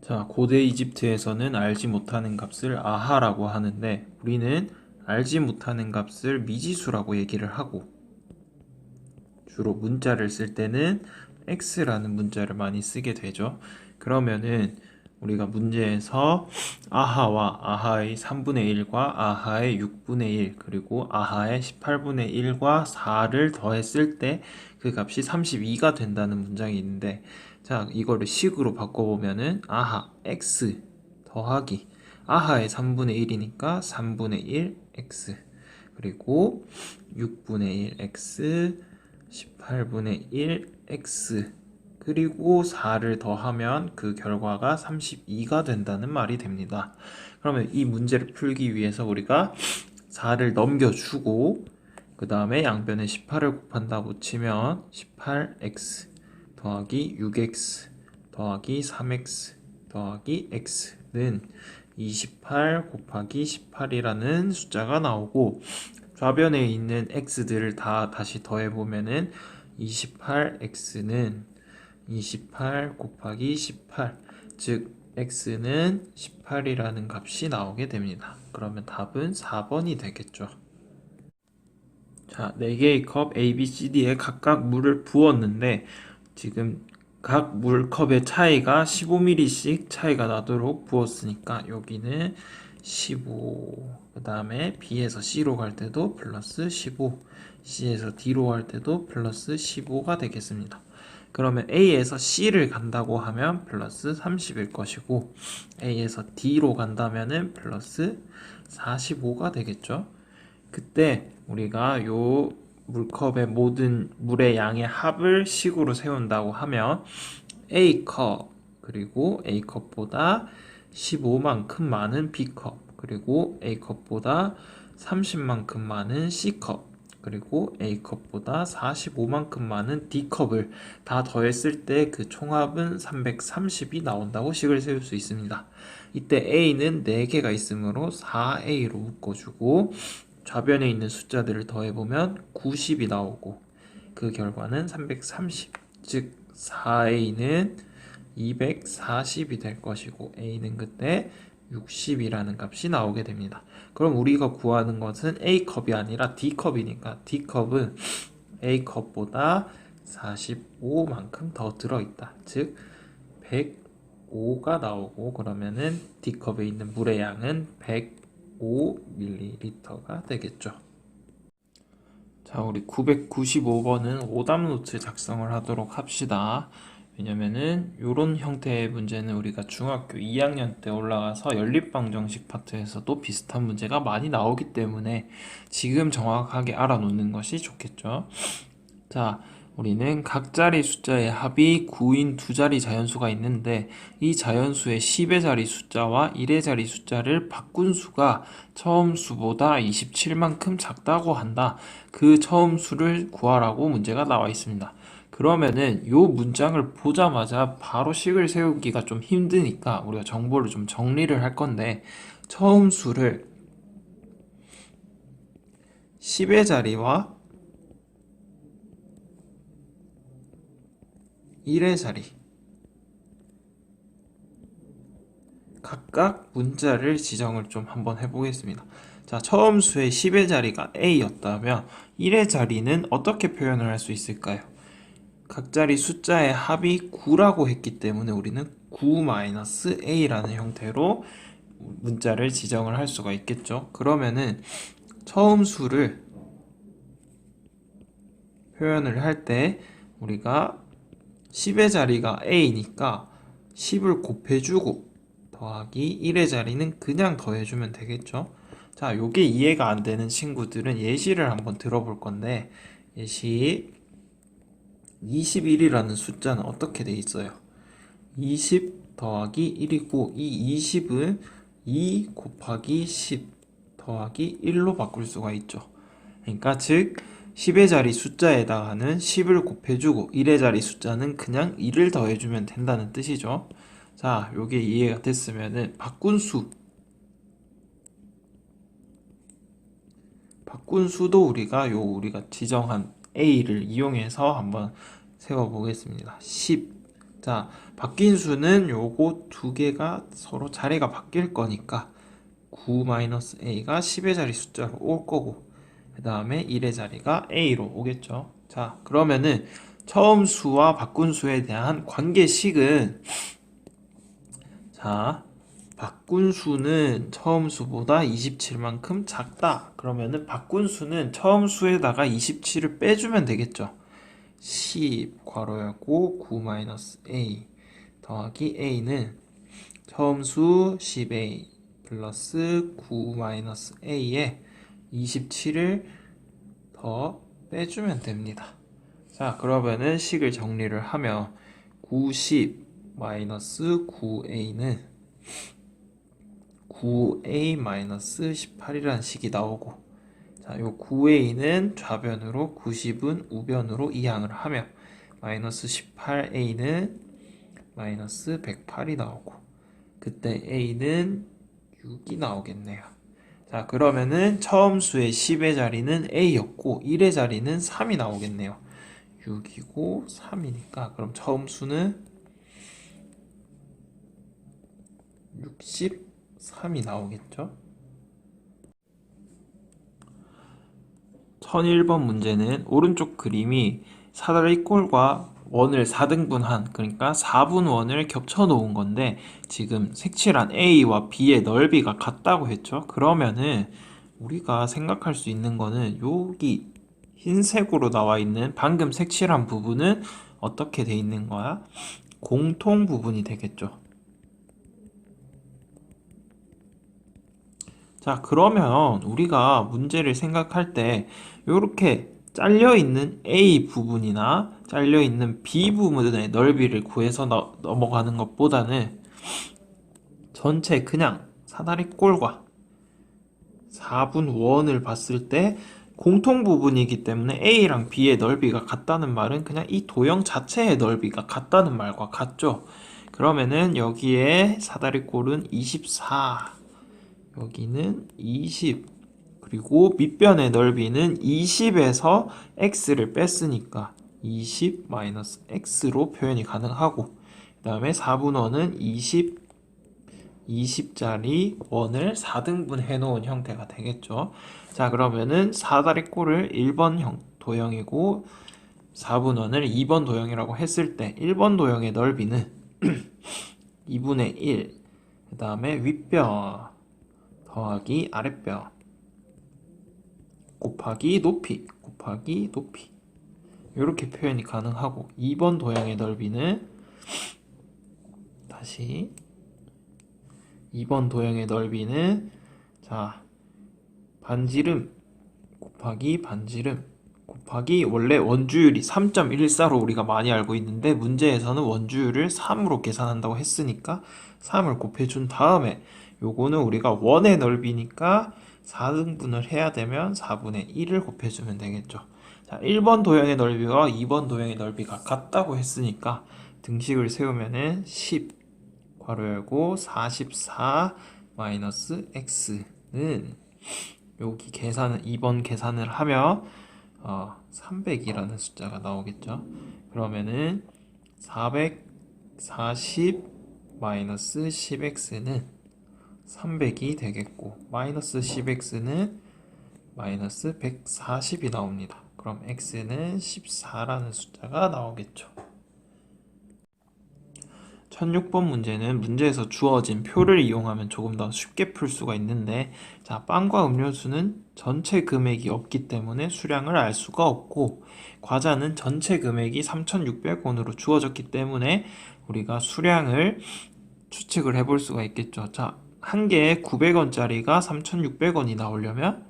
자, 고대 이집트에서는 알지 못하는 값을 아하라고 하는데 우리는 알지 못하는 값을 미지수라고 얘기를 하고 주로 문자를 쓸 때는 x라는 문자를 많이 쓰게 되죠. 그러면은 우리가 문제에서 아하와 아하의 3분의 1과 아하의 6분의 1 그리고 아하의 18분의 1과 4를 더했을 때 그 값이 32가 된다는 문장이 있는데, 자, 이거를 식으로 바꿔보면은 아하 x 더하기 아하의 3분의 1이니까 3분의 1 x 그리고 6분의 1 x 18분의 1 x 그리고 4를 더하면 그 결과가 32가 된다는 말이 됩니다. 그러면 이 문제를 풀기 위해서 우리가 4를 넘겨주고 그 다음에 양변에 18을 곱한다고 치면 18x 더하기 6x 더하기 3x 더하기 x는 28 곱하기 18이라는 숫자가 나오고, 좌변에 있는 x들을 다 다시 더해보면은 28x는 28 곱하기 18, 즉 x는 18이라는 값이 나오게 됩니다. 그러면 답은 4번이 되겠죠. 자, 4개의 컵 A, B, C, D에 각각 물을 부었는데 지금 각 물컵의 차이가 15ml씩 차이가 나도록 부었으니까 여기는 15, 그 다음에 B에서 C로 갈 때도 플러스 15, C에서 D로 갈 때도 플러스 15가 되겠습니다. 그러면 A에서 C를 간다고 하면 플러스 30일 것이고, A에서 D로 간다면은 플러스 45가 되겠죠. 그때 우리가 요 물컵의 모든 물의 양의 합을 식으로 세운다고 하면 A컵 그리고 A컵보다 15만큼 많은 B컵 그리고 A컵보다 30만큼 많은 C컵 그리고 A컵보다 45만큼 많은 D컵을 다 더했을 때 그 총합은 330이 나온다고 식을 세울 수 있습니다. 이때 A는 4개가 있으므로 4A로 묶어주고 좌변에 있는 숫자들을 더해보면 90이 나오고 그 결과는 330, 즉 4A는 240이 될 것이고 A는 그때 60이라는 값이 나오게 됩니다. 그럼 우리가 구하는 것은 A컵이 아니라 D컵이니까 D컵은 A컵보다 45만큼 더 들어있다. 즉 105가 나오고, 그러면은 D컵에 있는 물의 양은 105ml가 되겠죠. 자, 우리 995번은 오답 노트 작성을 하도록 합시다. 왜냐면은 이런 형태의 문제는 우리가 중학교 2학년 때 올라가서 연립방정식 파트에서도 비슷한 문제가 많이 나오기 때문에 지금 정확하게 알아놓는 것이 좋겠죠. 자, 우리는 각 자리 숫자의 합이 9인 두 자리 자연수가 있는데 이 자연수의 10의 자리 숫자와 1의 자리 숫자를 바꾼 수가 처음 수보다 27만큼 작다고 한다. 그 처음 수를 구하라고 문제가 나와 있습니다. 그러면은 요 문장을 보자마자 바로 식을 세우기가 좀 힘드니까 우리가 정보를 좀 정리를 할 건데, 처음 수를 10의 자리와 1의 자리 각각 문자를 지정을 좀 한번 해보겠습니다. 자, 처음 수의 10의 자리가 A였다면 1의 자리는 어떻게 표현을 할 수 있을까요? 각 자리 숫자의 합이 9라고 했기 때문에 우리는 9-A라는 형태로 문자를 지정을 할 수가 있겠죠. 그러면은 처음 수를 표현을 할 때 우리가 10의 자리가 A니까 10을 곱해주고 더하기 1의 자리는 그냥 더해주면 되겠죠. 자, 요게 이해가 안 되는 친구들은 예시를 한번 들어볼 건데, 예시 21이라는 숫자는 어떻게 돼 있어요? 20 더하기 1이고 이 20은 2 곱하기 10 더하기 1로 바꿀 수가 있죠. 그러니까 즉 10의 자리 숫자에다가는 10을 곱해주고 1의 자리 숫자는 그냥 1을 더해주면 된다는 뜻이죠. 자, 요게 이해가 됐으면은 바꾼 수도 우리가 지정한 A를 이용해서 한번 세워 보겠습니다. 10 자, 바뀐 수는 요거 두 개가 서로 자리가 바뀔 거니까 9-a가 10의 자리 숫자로 올 거고, 그 다음에 1의 자리가 a로 오겠죠. 자, 그러면은 처음 수와 바꾼 수에 대한 관계식은, 자, 바꾼 수는 처음 수보다 27만큼 작다. 그러면은 바꾼 수는 처음 수에다가 27을 빼주면 되겠죠. 10 괄호 열고 9-a 더하기 a는 처음 수 10a 플러스 9-a에 27을 더 빼주면 됩니다. 자, 그러면은 식을 정리를 하면 90 9a는 9a-18이라는 식이 나오고, 자, 요 9a는 좌변으로 90은 우변으로 이항을 하며 마이너스 18a는 마이너스 108이 나오고, 그때 a는 6이 나오겠네요. 자, 그러면은 처음 수의 10의 자리는 a였고 1의 자리는 3이 나오겠네요. 6이고 3이니까 그럼 처음 수는 63이 나오겠죠. 1001번 문제는 오른쪽 그림이 사다리 꼴과 원을 4등분한, 그러니까 4분 원을 겹쳐 놓은 건데, 지금 색칠한 A와 B의 넓이가 같다고 했죠. 그러면은 우리가 생각할 수 있는 거는 여기 흰색으로 나와 있는 방금 색칠한 부분은 어떻게 돼 있는 거야? 공통 부분이 되겠죠. 자, 그러면 우리가 문제를 생각할 때 이렇게 잘려있는 A 부분이나 잘려있는 B 부분의 넓이를 구해서 넘어가는 것보다는 전체 그냥 사다리꼴과 4분 원을 봤을 때 공통 부분이기 때문에 A랑 B의 넓이가 같다는 말은 그냥 이 도형 자체의 넓이가 같다는 말과 같죠. 그러면은 여기에 사다리꼴은 24, 여기는 20, 그리고 밑변의 넓이는 20에서 x를 뺐으니까 20-x로 표현이 가능하고, 그 다음에 4분원은 20짜리 원을 4등분 해놓은 형태가 되겠죠. 자, 그러면은 사다리꼴을 1번 도형이고 4분원을 2번 도형이라고 했을 때 1번 도형의 넓이는 2분의 1, 그 다음에 윗변 더하기 아랫변 곱하기 높이 곱하기 높이, 이렇게 표현이 가능하고, 2번 도형의 넓이는 다시 2번 도형의 넓이는, 자, 반지름 곱하기 반지름 곱하기, 원래 원주율이 3.14로 우리가 많이 알고 있는데 문제에서는 원주율을 3으로 계산한다고 했으니까 3을 곱해준 다음에, 요거는 우리가 원의 넓이니까 4등분을 해야 되면 4분의 1을 곱해주면 되겠죠. 자, 1번 도형의 넓이와 2번 도형의 넓이가 같다고 했으니까 등식을 세우면은 10 괄호 열고 44 마이너스 x는, 여기 계산은 2번 계산을 하면 300이라는 숫자가 나오겠죠. 그러면은 440 마이너스 10x는 300이 되겠고, 마이너스 10x는 마이너스 140이 나옵니다. 그럼 x는 14라는 숫자가 나오겠죠. 1006번 문제는 문제에서 주어진 표를 이용하면 조금 더 쉽게 풀 수가 있는데, 자, 빵과 음료수는 전체 금액이 없기 때문에 수량을 알 수가 없고, 과자는 전체 금액이 3,600원으로 주어졌기 때문에 우리가 수량을 추측을 해볼 수가 있겠죠. 자, 한 개에 900원짜리가 3,600원이 나오려면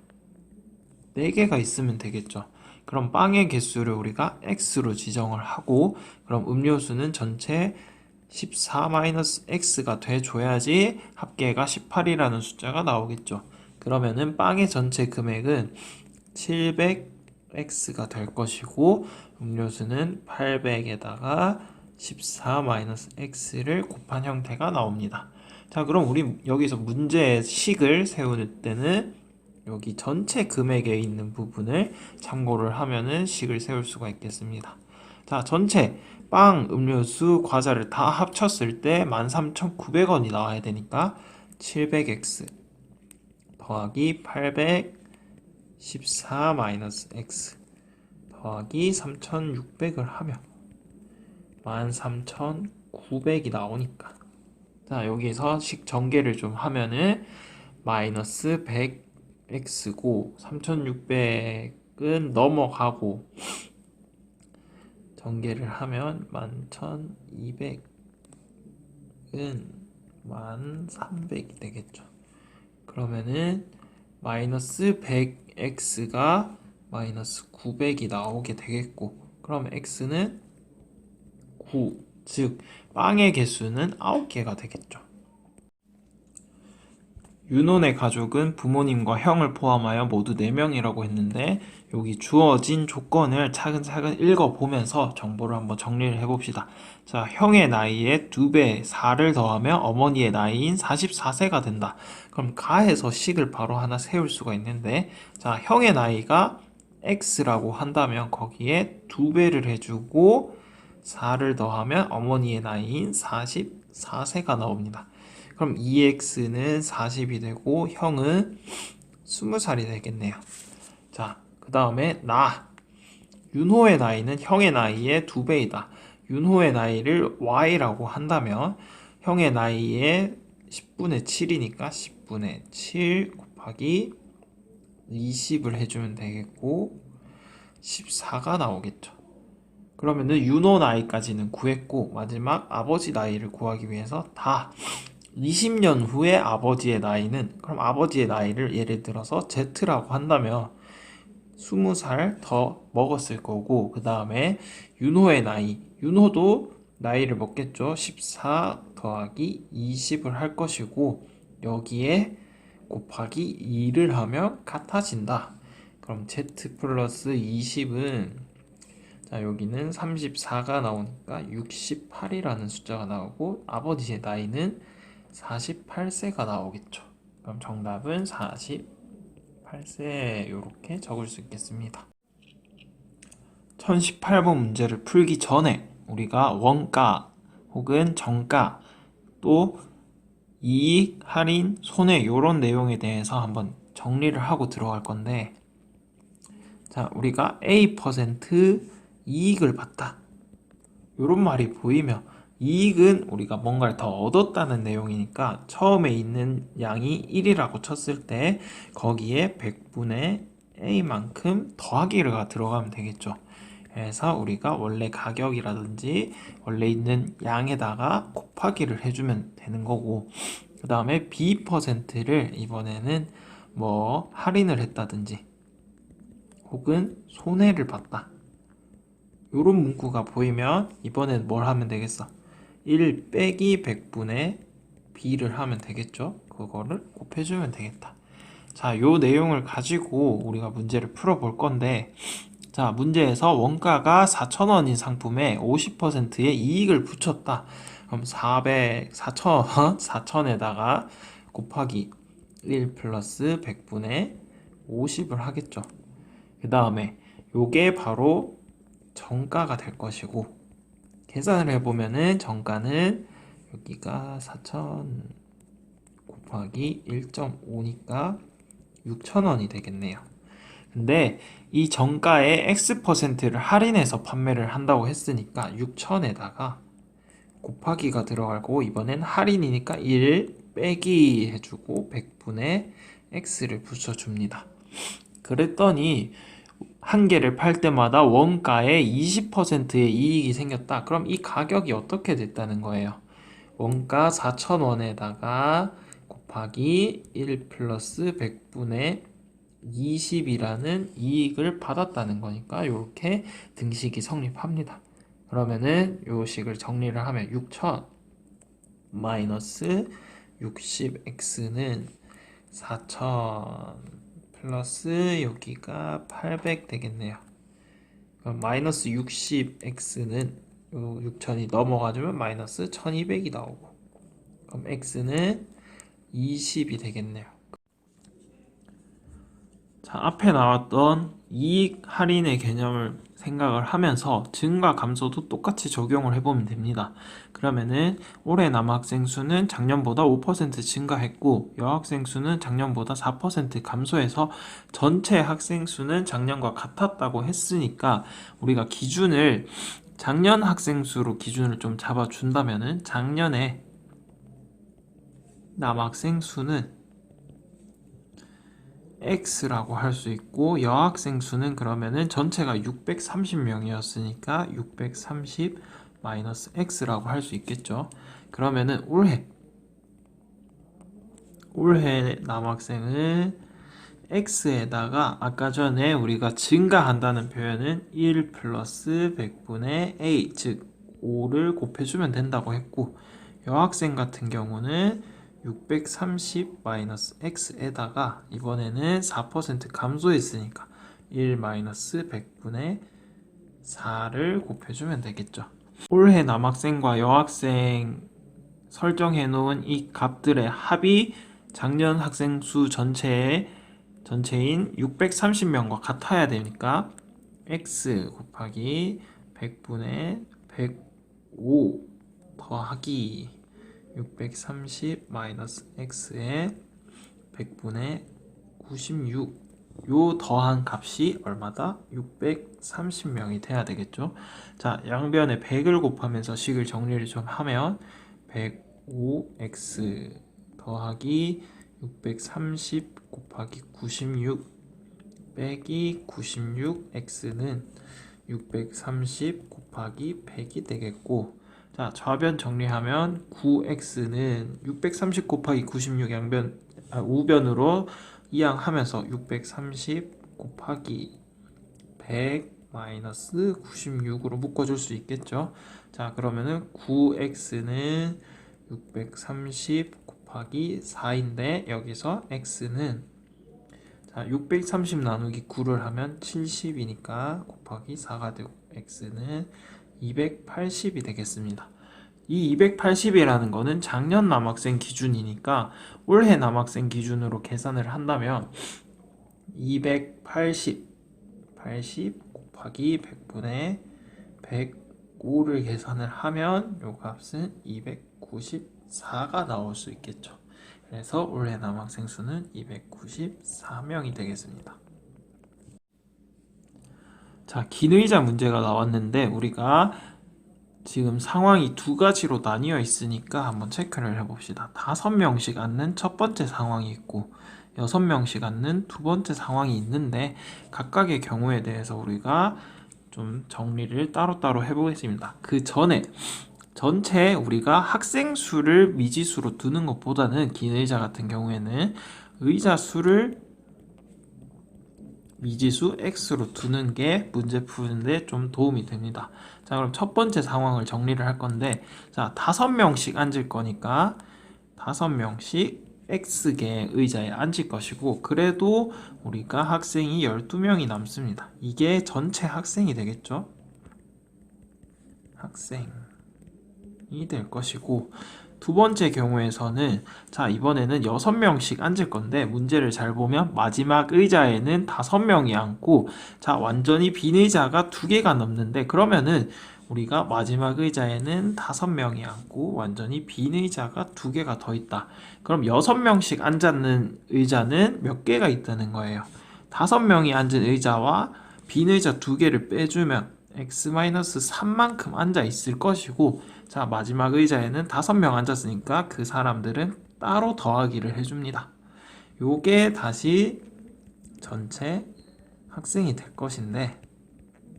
4개가 있으면 되겠죠. 그럼 빵의 개수를 우리가 x로 지정을 하고, 그럼 음료수는 전체 14-x가 돼줘야지 합계가 18이라는 숫자가 나오겠죠. 그러면은 빵의 전체 금액은 700x가 될 것이고, 음료수는 800에다가 14-x를 곱한 형태가 나옵니다. 자, 그럼 우리 여기서 문제의 식을 세울 때는 여기 전체 금액에 있는 부분을 참고를 하면은 식을 세울 수가 있겠습니다. 자, 전체 빵, 음료수, 과자를 다 합쳤을 때 13,900원이 나와야 되니까 700x 더하기 814 마이너스 x 더하기 3,600을 하면 13,900이 나오니까, 자 여기서 식 전개를 좀 하면은 마이너스 100x고 3600은 넘어가고 전개를 하면 11,200은 1300이 되겠죠. 그러면은 마이너스 100x가 마이너스 900이 나오게 되겠고, 그럼 x는 9, 즉 빵의 개수는 9개가 되겠죠. 윤혼의 가족은 부모님과 형을 포함하여 모두 4명이라고 했는데, 여기 주어진 조건을 차근차근 읽어보면서 정보를 한번 정리를 해봅시다. 자, 형의 나이에 2배 4를 더하면 어머니의 나이인 44세가 된다. 그럼 가에서 식을 바로 하나 세울 수가 있는데, 자, 형의 나이가 x라고 한다면 거기에 2배를 해주고 4를 더하면 어머니의 나이인 44세가 나옵니다. 그럼 2x는 40이 되고 형은 20살이 되겠네요. 자, 그 다음에 윤호의 나이는 형의 나이의 2배이다. 윤호의 나이를 y라고 한다면 형의 나이의 10분의 7이니까 10분의 7 곱하기 20을 해주면 되겠고 14가 나오겠죠. 그러면은 윤호 나이까지는 구했고, 마지막 아버지 나이를 구하기 위해서 20년 후에 아버지의 나이는, 그럼 아버지의 나이를 예를 들어서 Z라고 한다면 20살 더 먹었을 거고, 그 다음에 윤호의 나이, 윤호도 나이를 먹겠죠. 14 더하기 20을 할 것이고, 여기에 곱하기 2를 하면 같아진다. 그럼 Z 플러스 20은, 자 여기는 34가 나오니까 68이라는 숫자가 나오고, 아버지의 나이는 48세가 나오겠죠. 그럼 정답은 48세, 이렇게 적을 수 있겠습니다. 1018번 문제를 풀기 전에 우리가 원가 혹은 정가, 또 이익, 할인, 손해, 이런 내용에 대해서 한번 정리를 하고 들어갈 건데, 자 우리가 A% 이익을 봤다, 이런 말이 보이면 이익은 우리가 뭔가를 더 얻었다는 내용이니까 처음에 있는 양이 1이라고 쳤을 때 거기에 100분의 A만큼 더하기가 들어가면 되겠죠. 그래서 우리가 원래 가격이라든지 원래 있는 양에다가 곱하기를 해주면 되는 거고, 그 다음에 B%를 이번에는 뭐 할인을 했다든지 혹은 손해를 봤다, 요런 문구가 보이면 이번엔 뭘 하면 되겠어? 1 빼기 100분의 b를 하면 되겠죠? 그거를 곱해주면 되겠다. 자, 요 내용을 가지고 우리가 문제를 풀어볼 건데, 자, 문제에서 원가가 4,000원인 상품에 50%의 이익을 붙였다. 그럼 4,000에다가 곱하기 1 플러스 100분의 50을 하겠죠. 그 다음에 요게 바로 정가가 될 것이고, 계산을 해보면은 정가는 여기가 4,000 곱하기 1.5니까 6,000원이 되겠네요. 근데 이 정가에 X%를 할인해서 판매를 한다고 했으니까 6,000에다가 곱하기가 들어갈 거고, 이번엔 할인이니까 1 빼기 해주고 100분의 X를 붙여줍니다. 그랬더니 한 개를 팔 때마다 원가에 20%의 이익이 생겼다. 그럼 이 가격이 어떻게 됐다는 거예요? 원가 4,000원에다가 곱하기 1 플러스 100분의 20이라는 이익을 받았다는 거니까 이렇게 등식이 성립합니다. 그러면은 요 식을 정리를 하면 6,000 마이너스 60x는 4,000 플러스 여기가 800 되겠네요. 그럼 마이너스 60x는 6,000이 넘어가주면 마이너스 1200이 나오고, 그럼 x는 20이 되겠네요. 자, 앞에 나왔던 이익 할인의 개념을 생각을 하면서 증가 감소도 똑같이 적용을 해보면 됩니다. 그러면은 올해 남학생 수는 작년보다 5% 증가했고 여학생 수는 작년보다 4% 감소해서 전체 학생 수는 작년과 같았다고 했으니까 우리가 기준을 작년 학생 수로 기준을 좀 잡아준다면은 작년에 남학생 수는 X라고 할 수 있고 여학생 수는 그러면은 전체가 630명이었으니까 630 마이너스 X라고 할 수 있겠죠. 그러면은 올해 남학생은 X에다가 아까 전에 우리가 증가한다는 표현은 1 플러스 100분의 A 즉 5를 곱해주면 된다고 했고 여학생 같은 경우는 630 마이너스 x에다가 이번에는 4% 감소했으니까 1 마이너스 100분의 4를 곱해주면 되겠죠. 올해 남학생과 여학생 설정해 놓은 이 값들의 합이 작년 학생 수 전체인 630명과 같아야 되니까 x 곱하기 100분의 105 더하기 630 마이너스 x의 100분의 96 요 더한 값이 얼마다? 630명이 돼야 되겠죠. 자, 양변에 100을 곱하면서 식을 정리를 좀 하면 105x 더하기 630 곱하기 96 빼기 96x는 630 곱하기 100이 되겠고 자, 좌변 정리하면 9x는 630 곱하기 96 우변으로 이항하면서 630 곱하기 100 마이너스 96으로 묶어줄 수 있겠죠. 자, 그러면은 9x는 630 곱하기 4인데 여기서 x는 자, 630 나누기 9를 하면 70이니까 곱하기 4가 되고 x는 280이 되겠습니다. 이 280이라는 거는 작년 남학생 기준이니까 올해 남학생 기준으로 계산을 한다면 280 곱하기 100분의 105를 계산을 하면 요 값은 294가 나올 수 있겠죠. 그래서 올해 남학생 수는 294명이 되겠습니다. 자, 긴의자 문제가 나왔는데 우리가 지금 상황이 두 가지로 나뉘어 있으니까 한번 체크를 해봅시다. 5명씩 앉는 첫 번째 상황이 있고 6명씩 앉는 두 번째 상황이 있는데 각각의 경우에 대해서 우리가 좀 정리를 따로따로 해보겠습니다. 그 전에 전체 우리가 학생 수를 미지수로 두는 것보다는 긴의자 같은 경우에는 의자 수를 미지수 x로 두는 게 문제 푸는데 좀 도움이 됩니다. 자, 그럼 첫 번째 상황을 정리를 할 건데 자, 5명씩 앉을 거니까 5명씩 x개의 의자에 앉을 것이고 그래도 우리가 학생이 12명이 남습니다. 이게 전체 학생이 되겠죠? 학생이 될 것이고 두 번째 경우에서는 자, 이번에는 6명씩 앉을 건데 문제를 잘 보면 마지막 의자에는 5명이 앉고 자, 완전히 빈 의자가 2개가 넘는데 그러면은 우리가 마지막 의자에는 5명이 앉고 완전히 빈 의자가 2개가 더 있다. 그럼 6명씩 앉는 의자는 몇 개가 있다는 거예요. 5명이 앉은 의자와 빈 의자 2개를 빼주면 x-3만큼 앉아 있을 것이고 자, 마지막 의자에는 5명 앉았으니까 그 사람들은 따로 더하기를 해줍니다. 요게 다시 전체 학생이 될 것인데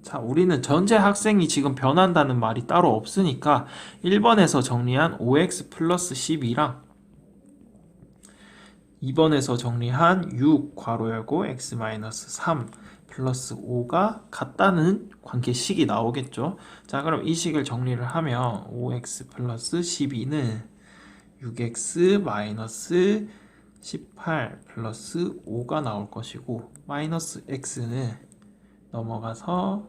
자, 우리는 전체 학생이 지금 변한다는 말이 따로 없으니까 1번에서 정리한 5x 플러스 12랑 2번에서 정리한 6 괄호 열고 x-3 플러스 5가 같다는 관계식이 나오겠죠. 자, 그럼 이 식을 정리를 하면 5x 플러스 12는 6x 마이너스 18 플러스 5가 나올 것이고 마이너스 x는 넘어가서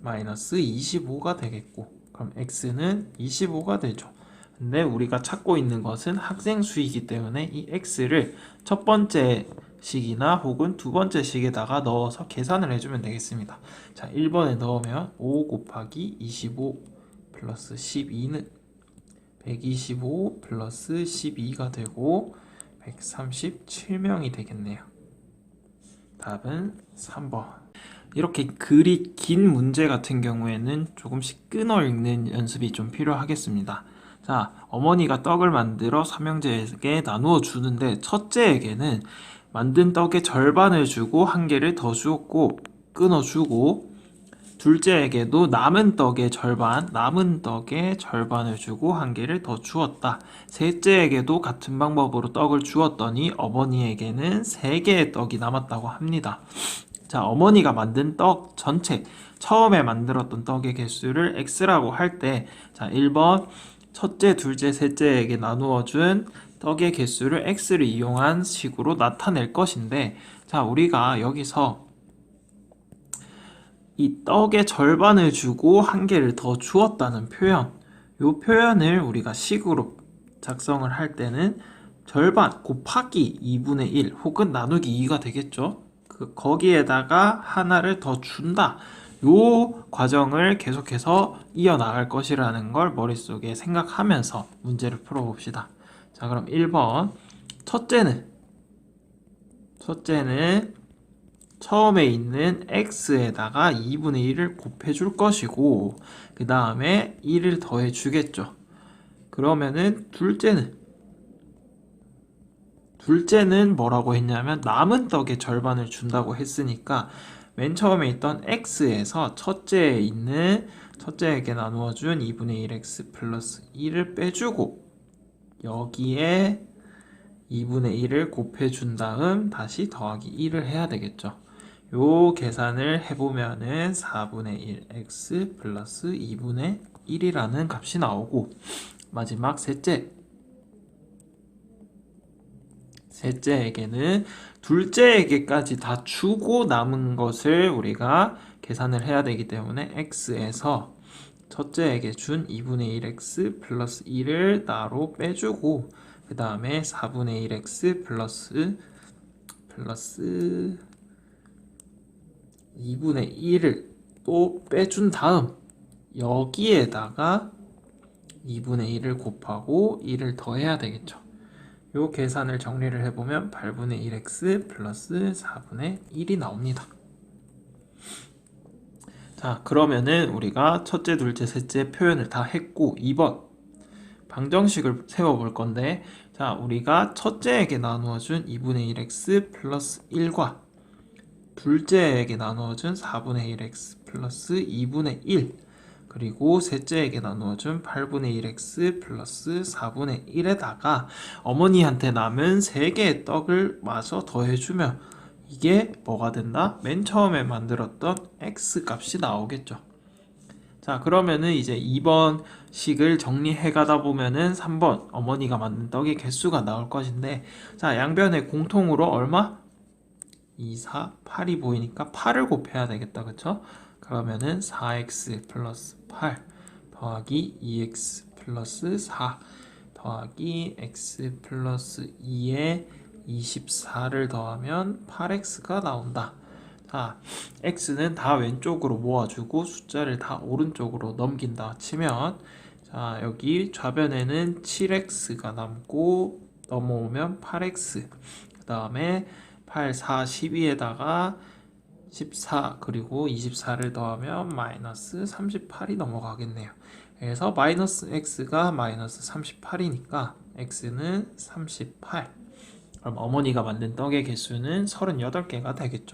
마이너스 25가 되겠고 그럼 x는 25가 되죠. 근데 우리가 찾고 있는 것은 학생 수이기 때문에 이 x를 첫 번째 식이나 혹은 두 번째 식에다가 넣어서 계산을 해주면 되겠습니다. 자, 1번에 넣으면 5 곱하기 25 플러스 12는 125 플러스 12가 되고 137명이 되겠네요. 답은 3번. 이렇게 글이 긴 문제 같은 경우에는 조금씩 끊어 읽는 연습이 좀 필요하겠습니다. 자, 어머니가 떡을 만들어 삼형제에게 나누어 주는데 첫째에게는 만든 떡의 절반을 주고 한 개를 더 주었고 끊어 주고, 둘째에게도 남은 떡의 절반을 주고 한 개를 더 주었다. 셋째에게도 같은 방법으로 떡을 주었더니 어머니에게는 3개의 떡이 남았다고 합니다. 자, 어머니가 만든 떡 전체, 처음에 만들었던 떡의 개수를 x라고 할 때, 자, 1번 첫째, 둘째, 셋째에게 나누어 준 떡의 개수를 x를 이용한 식으로 나타낼 것인데, 자, 우리가 여기서 이 떡의 절반을 주고 한 개를 더 주었다는 표현, 이 표현을 우리가 식으로 작성을 할 때는 절반 곱하기 2분의 1 혹은 나누기 2가 되겠죠. 거기에다가 하나를 더 준다. 요 과정을 계속해서 이어나갈 것이라는 걸 머릿속에 생각하면서 문제를 풀어봅시다. 자, 그럼 1번 첫째는 처음에 있는 x에다가 2분의 1을 곱해줄 것이고, 그 다음에 1을 더해주겠죠. 그러면은 둘째는 뭐라고 했냐면 남은 떡의 절반을 준다고 했으니까 맨 처음에 있던 x에서 첫째에게 나누어준 2분의 1x 플러스 1을 빼주고 여기에 2분의 1을 곱해준 다음 다시 더하기 1을 해야 되겠죠. 요 계산을 해보면은 4분의 1x 플러스 2분의 1이라는 값이 나오고, 마지막 셋째에게는 둘째에게까지 다 주고 남은 것을 우리가 계산을 해야 되기 때문에 x에서 첫째에게 준 2분의 1x 플러스 1을 따로 빼주고, 그 다음에 4분의 1x 플러스 2분의 1을 또 빼준 다음 여기에다가 2분의 1을 곱하고 1을 더해야 되겠죠. 요 계산을 정리를 해보면 8분의 1x 플러스 4분의 1이 나옵니다. 자, 그러면은 우리가 첫째, 둘째, 셋째 표현을 다 했고 2번 방정식을 세워볼 건데, 자, 우리가 첫째에게 나누어준 2분의 1x 플러스 1과 둘째에게 나누어준 4분의 1x 플러스 2분의 1, 그리고 셋째에게 나누어준 8분의 1x 플러스 4분의 1에다가 어머니한테 남은 3개의 떡을 마저 더해주면 이게 뭐가 된다? 맨 처음에 만들었던 x 값이 나오겠죠. 자, 그러면은 이제 2번 식을 정리해 가다 보면은 3번 어머니가 만든 떡의 개수가 나올 것인데, 자, 양변에 공통으로 얼마? 2, 4, 8이 보이니까 8을 곱해야 되겠다. 그쵸? 그러면은 4x 플러스 8 더하기 2x 플러스 4 더하기 x 플러스 2에 24를 더하면 8x가 나온다. 자, x는 다 왼쪽으로 모아주고 숫자를 다 오른쪽으로 넘긴다 치면, 자, 여기 좌변에는 7x가 남고 넘어오면 8x, 그 다음에 8, 4, 12에다가 14 그리고 24를 더하면 마이너스 38이 넘어가겠네요. 그래서 마이너스 x가 마이너스 38이니까 x는 38. 그럼 어머니가 만든 떡의 개수는 38개가 되겠죠.